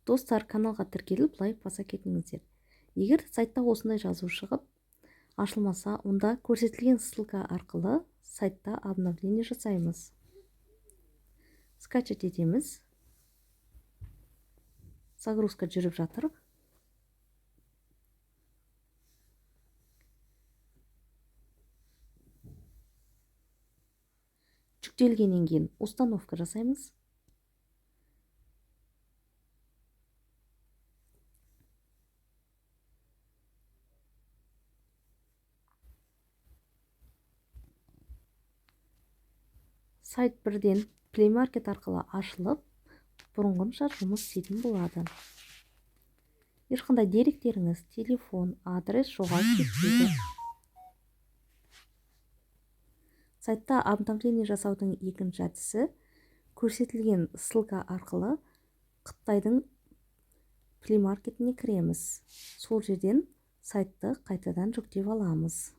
Достар, каналға тіркеліп, лайк баса кетіңіздер. Егер сайтта осындай жазу шығып ашылмаса, онда көрсетілген ссылка арқылы сайтта обновление жасаймыз. Скачать етеміз. Загрузка жүріп жатыр. Жүктелгеннен кейін установка жасаймыз. Сайт бірден Play Market арқылы ашылып, бұрынғыша жұмыс істейтін болады. Ешқандай деректеріңіз, телефон, адрес жоғалып кетпейді. Сайтта обновление жасаудың екінші әдісі көрсетілген ссылка арқылы Қытайдың Play Marketіне кіреміз. Сол жерден сайтты қайтадан жүктеп аламыз.